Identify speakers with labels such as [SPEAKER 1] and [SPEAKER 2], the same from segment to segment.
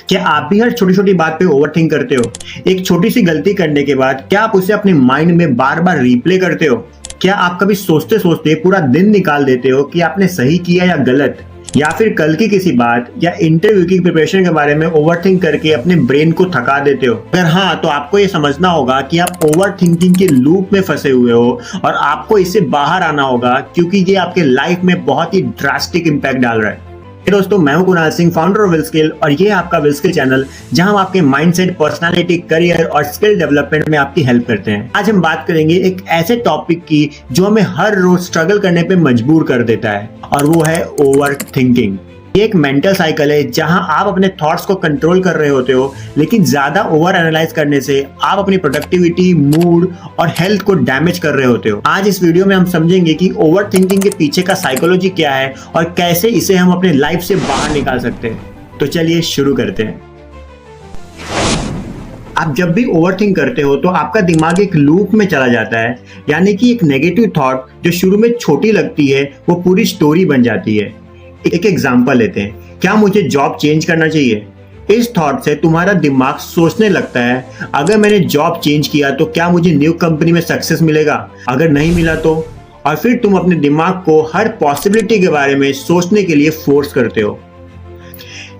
[SPEAKER 1] क्या आप भी हर छोटी छोटी बात पे ओवरथिंक करते हो? एक छोटी सी गलती करने के बाद क्या आप उसे अपने माइंड में बार बार रिप्ले करते हो? क्या आप कभी सोचते सोचते पूरा दिन निकाल देते हो कि आपने सही किया या गलत, या फिर कल की किसी बात या इंटरव्यू की प्रिपरेशन के बारे में ओवरथिंक करके अपने ब्रेन को थका देते हो? अगर हाँ, तो आपको ये समझना होगा कि आप ओवरथिंकिंग के लूप में फंसे हुए हो और आपको इससे बाहर आना होगा, क्योंकि ये आपके लाइफ में बहुत ही ड्रास्टिक इम्पैक्ट डाल रहा है। दोस्तों, मैं हूं कुणाल सिंह, फाउंडर ऑफ विलस्किल, और ये है आपका विलस्किल चैनल, जहां हम आपके माइंडसेट, पर्सनालिटी, करियर और स्किल डेवलपमेंट में आपकी हेल्प करते हैं। आज हम बात करेंगे एक ऐसे टॉपिक की जो हमें हर रोज स्ट्रगल करने पे मजबूर कर देता है, और वो है ओवर थिंकिंग। ये एक मेंटल साइकिल है जहां आप अपने थॉट्स को कंट्रोल कर रहे होते हो, लेकिन ज्यादा ओवर एनालाइज करने से आप अपनी प्रोडक्टिविटी, मूड और हेल्थ को डैमेज कर रहे होते हो। आज इस वीडियो में हम समझेंगे कि ओवर थिंकिंग के पीछे का साइकोलॉजी क्या है और कैसे इसे हम अपने लाइफ से बाहर निकाल सकते हैं। तो चलिए शुरू करते हैं। आप जब भी ओवरथिंक करते हो तो आपका दिमाग एक लूप में चला जाता है, यानी कि एक नेगेटिव थॉट जो शुरू में छोटी लगती है वो पूरी स्टोरी बन जाती है। एक एग्जांपल लेते हैं, क्या मुझे जॉब चेंज करना चाहिए? इस थॉट से तुम्हारा दिमाग सोचने लगता है, अगर मैंने जॉब चेंज किया तो क्या मुझे न्यू कंपनी में सक्सेस मिलेगा? अगर नहीं मिला तो? और फिर तुम अपने दिमाग को हर पॉसिबिलिटी के बारे में सोचने के लिए फोर्स करते हो।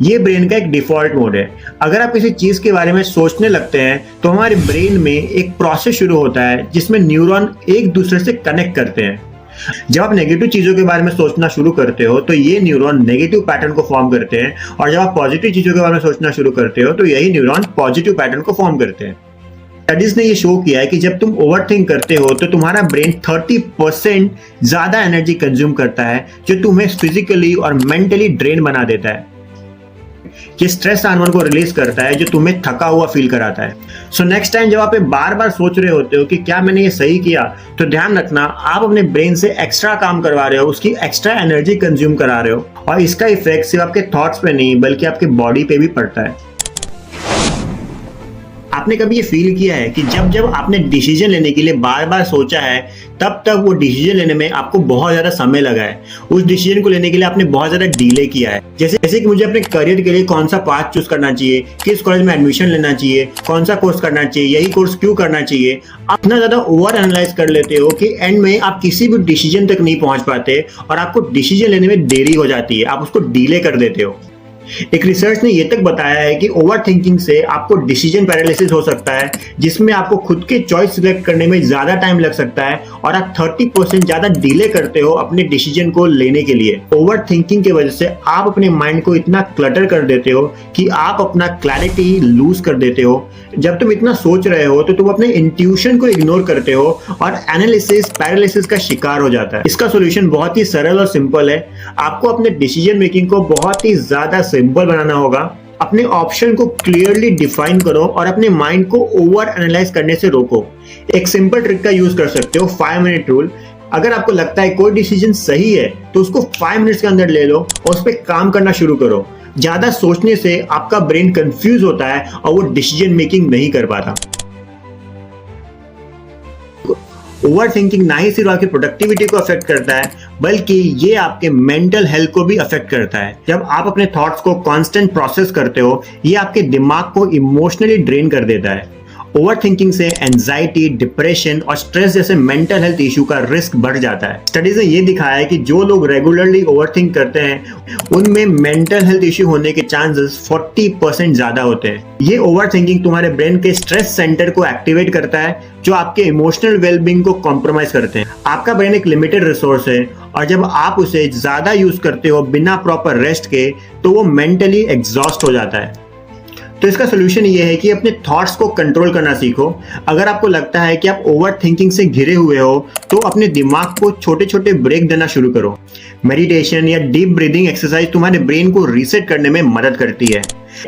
[SPEAKER 1] ये ब्रेन का एक डिफॉल्ट मोड है। अगर आप किसी चीज के बारे में सोचने लगते हैं तो हमारे ब्रेन में एक प्रोसेस शुरू होता है जिसमें न्यूरॉन एक दूसरे से कनेक्ट करते हैं। जब आप नेगेटिव चीजों के बारे में सोचना शुरू करते हो तो ये न्यूरॉन नेगेटिव पैटर्न को फॉर्म करते हैं, और जब आप पॉजिटिव चीजों के बारे में सोचना शुरू करते हो तो यही न्यूरॉन पॉजिटिव पैटर्न को फॉर्म करते हैं। स्टडीज ने ये शो किया है कि जब तुम ओवरथिंक करते हो तो तुम्हारा ब्रेन 30% ज्यादा एनर्जी कंज्यूम करता है, जो तुम्हें फिजिकली और मेंटली ड्रेन बना देता है। ये स्ट्रेस हार्मोन को रिलीज करता है जो तुम्हें थका हुआ फील कराता है। सो नेक्स्ट टाइम जब आप बार बार सोच रहे होते हो कि क्या मैंने ये सही किया, तो ध्यान रखना आप अपने ब्रेन से एक्स्ट्रा काम करवा रहे हो, उसकी एक्स्ट्रा एनर्जी कंज्यूम करा रहे हो, और इसका इफेक्ट सिर्फ आपके थॉट्स पे नहीं बल्कि आपके बॉडी पे भी पड़ता है। आपने कभी ये फील किया है कि जब जब आपने डिसीजन लेने के लिए बार बार सोचा है, तब तक वो डिसीजन लेने में आपको बहुत ज्यादा समय लगा है? उस डिसीजन को लेने के लिए आपने बहुत ज्यादा डिले किया है। जैसे कि मुझे अपने करियर के लिए कौन सा पाथ चूज करना चाहिए, किस कॉलेज में एडमिशन लेना चाहिए, कौन सा कोर्स करना चाहिए, यही कोर्स क्यों करना चाहिए। आप इतना ज्यादा ओवर एनालाइज कर लेते हो कि एंड में आप किसी भी डिसीजन तक नहीं पहुंच पाते और आपको डिसीजन लेने में देरी हो जाती है, आप उसको डिले कर देते हो। एक रिसर्च ने ये तक बताया है कि ओवरथिंकिंग से आपको डिसीजन पैरालिसिस हो सकता है, जिसमें आपको खुद के चॉइस सिलेक्ट करने में ज्यादा टाइम लग सकता है और आप 30% ज्यादा डिले करते हो अपने डिसीजन को लेने के लिए। ओवरथिंकिंग की वजह से आप अपने माइंड को इतना क्लटर कर देते हो कि आप अपना क्लैरिटी लूज कर देते हो। जब तुम इतना सोच रहे हो तो तुम अपने इंट्यूशन को इग्नोर करते हो और एनालिसिस पैरालिसिस का शिकार हो जाता है। इसका सोल्यूशन बहुत ही सरल और सिंपल है। आपको अपने डिसीजन मेकिंग को बहुत ही ज्यादा सिंपल बनाना होगा। अपने ऑप्शन को क्लियरली डिफाइन करो और अपने माइंड को ओवर एनालाइज करने से रोको। एक सिंपल ट्रिक का यूज कर सकते हो, 5 मिनट रूल। अगर आपको लगता है कोई डिसीजन सही है तो उसको 5 मिनट्स के अंदर ले लो और उस पर काम करना शुरू करो। ज्यादा सोचने से आपका ब्रेन कंफ्यूज होता है और वो डिसीजन मेकिंग नहीं कर पाता। ओवरथिंकिंग ना ही सिर्फ आपकी प्रोडक्टिविटी को अफेक्ट करता है, बल्कि ये आपके मेंटल हेल्थ को भी अफेक्ट करता है। जब आप अपने थॉट्स को कांस्टेंट प्रोसेस करते हो, ये आपके दिमाग को इमोशनली ड्रेन कर देता है। ओवरथिंकिंग से एंजाइटी, डिप्रेशन और स्ट्रेस जैसे मेंटल हेल्थ इशू का रिस्क बढ़ जाता है। स्टडीज ने ये दिखाया है कि जो लोग रेगुलरली ओवरथिंक करते हैं उनमें मेंटल हेल्थ इशू होने के चांसेस 40% ज्यादा होते हैं। ये ओवरथिंकिंग तुम्हारे ब्रेन के स्ट्रेस सेंटर को एक्टिवेट करता है, जो आपके इमोशनल वेलबींग को कॉम्प्रोमाइज करते हैं। आपका ब्रेन एक लिमिटेड रिसोर्स है, और जब आप उसे ज्यादा यूज करते हो बिना प्रॉपर रेस्ट के, तो वो मेंटली एग्जॉस्ट हो जाता है। तो इसका सोल्यूशन ये है कि अपने थॉट्स को कंट्रोल करना सीखो। अगर आपको लगता है कि आप ओवरथिंकिंग से घिरे हुए हो तो अपने दिमाग को छोटे छोटे ब्रेक देना शुरू करो। मेडिटेशन या डीप ब्रीदिंग एक्सरसाइज तुम्हारे ब्रेन को रीसेट करने में मदद करती है।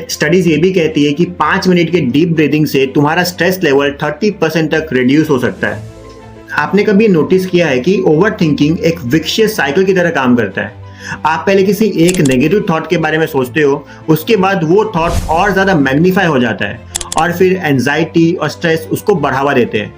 [SPEAKER 1] स्टडीज ये भी कहती है कि 5 मिनट के डीप ब्रीदिंग से तुम्हारा स्ट्रेस लेवल 30% तक रिड्यूस हो सकता है। आपने कभी नोटिस किया है कि ओवरथिंकिंग एक विशियस साइकिल की तरह काम करता है? आप पहले किसी एक नेगेटिव थॉट के बारे में सोचते हो, उसके बाद वो थॉट और ज्यादा मैग्नीफाई हो जाता है और फिर एंजाइटी और स्ट्रेस उसको बढ़ावा देते हैं।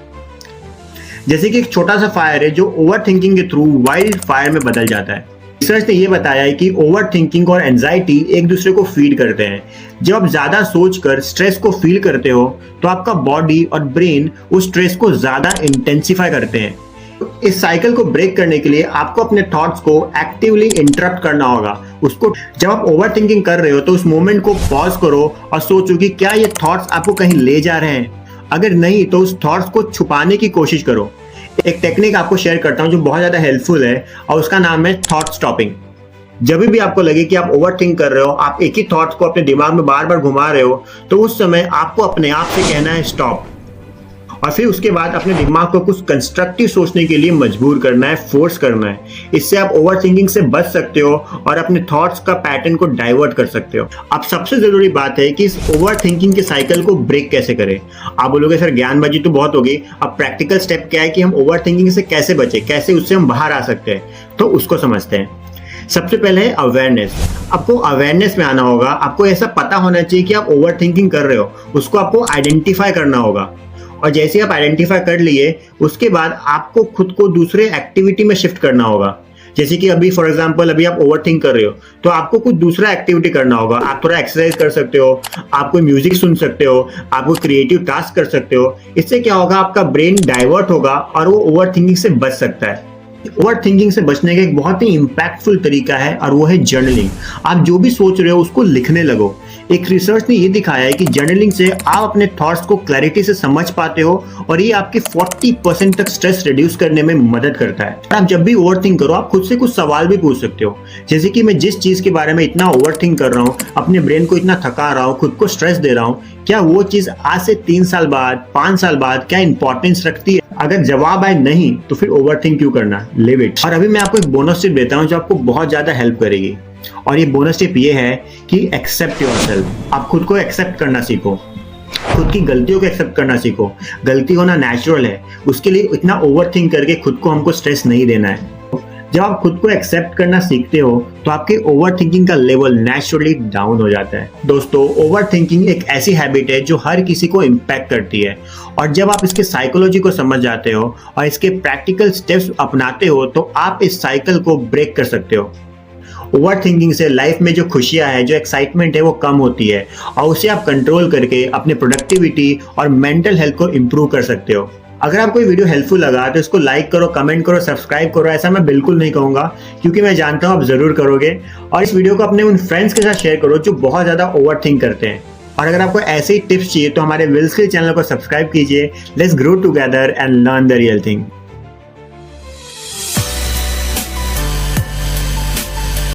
[SPEAKER 1] जैसे कि एक छोटा सा फायर है जो ओवरथिंकिंग के थ्रू वाइल्ड फायर में बदल जाता है। रिसर्च ने ये बताया है कि ओवर थिंकिंग और एंजाइटी एक दूसरे को फीड करते हैं। जब आप ज्यादा सोचकर स्ट्रेस को फील करते हो तो आपका बॉडी और ब्रेन उस स्ट्रेस को ज्यादा इंटेंसिफाई करते हैं। इस साइकिल को ब्रेक करने के लिए आपको अपने थॉट्स को एक्टिवली इंटरप्ट करना होगा। उसको जब आप ओवर थिंकिंग कर रहे हो तो उस मोमेंट को पॉज करो और सोचो कि क्या ये थॉट्स आपको कहीं ले जा रहे हैं। अगर नहीं तो उस थॉट्स को छुपाने की कोशिश करो। एक टेक्निक आपको शेयर करता हूं जो बहुत ज्यादा हेल्पफुल है और उसका नाम है थॉट स्टॉपिंग। जब भी आपको लगे कि आप ओवर थिंक कर रहे हो, आप एक ही थॉट्स को अपने दिमाग में बार बार घुमा रहे हो, तो उस समय आपको अपने आप से कहना है स्टॉप, और फिर उसके बाद अपने दिमाग को कुछ कंस्ट्रक्टिव सोचने के लिए मजबूर करना है, फोर्स करना है। इससे आप ओवर थिंकिंग से बच सकते हो और अपने थॉट्स का पैटर्न को डाइवर्ट कर सकते हो। अब सबसे जरूरी बात है कि इस ओवर थिंकिंग के साइकिल को ब्रेक कैसे करें। आप बोलोगे सर ज्ञानबाजी तो बहुत होगी, अब प्रैक्टिकल स्टेप क्या है कि हम ओवर थिंकिंग से कैसे बचे, कैसे उससे हम बाहर आ सकते हैं, तो उसको समझते हैं। सबसे पहले है अवेयरनेस। आपको अवेयरनेस में आना होगा। आपको ऐसा पता होना चाहिए कि आप ओवर थिंकिंग कर रहे हो, उसको आपको आइडेंटिफाई करना होगा। और जैसे आप आइडेंटिफाई कर लिए, उसके बाद आपको खुद को दूसरे एक्टिविटी में शिफ्ट करना होगा। जैसे कि अभी फॉर एग्जांपल अभी आप ओवर थिंक कर रहे हो तो आपको कुछ दूसरा एक्टिविटी करना होगा। आप थोड़ा एक्सरसाइज कर सकते हो, आप कोई म्यूजिक सुन सकते हो, आप कोई क्रिएटिव टास्क कर सकते हो। इससे क्या होगा, आपका ब्रेन डाइवर्ट होगा और वो ओवर थिंकिंग से बच सकता है। ओवर थिंकिंग से बचने का एक बहुत ही इंपैक्टफुल तरीका है और वो है जर्नलिंग। आप जो भी सोच रहे हो उसको लिखने लगो। एक रिसर्च ने ये दिखाया है कि जर्नलिंग से आप अपने थॉट्स को क्लैरिटी से समझ पाते हो और ये आपके 40% तक स्ट्रेस रिड्यूस करने में मदद करता है। आप जब भी ओवर थिंक करो, आप खुद से कुछ सवाल भी पूछ सकते हो, जैसे कि मैं जिस चीज के बारे में इतना ओवर थिंक कर रहा हूँ, अपने ब्रेन को इतना थका रहा हूँ, खुद को स्ट्रेस दे रहा हूँ, क्या वो चीज आज से 3 साल बाद, 5 साल बाद क्या इंपॉर्टेंस रखती है? अगर जवाब आए नहीं तो फिर ओवर थिंक क्यों करना, लिव इट। और अभी मैं आपको एक बोनस टिप देता हूँ जो आपको बहुत ज्यादा हेल्प करेगी, और ये बोनस टिप ये है कि एक्सेप्ट योरसेल्फ। आप खुद को एक्सेप्ट करना सीखो, खुद की गलतियों को एक्सेप्ट करना सीखो। गलती होना नेचुरल है, उसके लिए इतना ओवर थिंक करके खुद को हमको स्ट्रेस नहीं देना है। जब आप खुद को एक्सेप्ट करना सीखते हो तो आपके ओवर थिंकिंग का लेवल नेचुरली डाउन हो जाता है। दोस्तों, ओवर थिंकिंग एक ऐसी हैबिट है जो हर किसी को इम्पैक्ट करती है, और जब आप इसके साइकोलॉजी को समझ जाते हो और इसके प्रैक्टिकल स्टेप्स अपनाते हो तो आप इस साइकिल को ब्रेक कर सकते हो। ओवर थिंकिंग से लाइफ में जो खुशियां है, जो एक्साइटमेंट है, वो कम होती है और उसे आप कंट्रोल करके अपने प्रोडक्टिविटी और मेंटल हेल्थ को इंप्रूव कर सकते हो। अगर आपको ये वीडियो हेल्पफुल लगा तो इसको लाइक करो, कमेंट करो, सब्सक्राइब करो। ऐसा मैं बिल्कुल नहीं कहूंगा क्योंकि मैं जानता हूं आप जरूर करोगे। और इस वीडियो को अपने उन फ्रेंड्स के साथ शेयर करो जो बहुत ज्यादा ओवर थिंक करते हैं। और अगर आपको ऐसे ही टिप्स चाहिए तो हमारे विल स्किल चैनल को सब्सक्राइब कीजिए। Let's grow together and learn the real thing.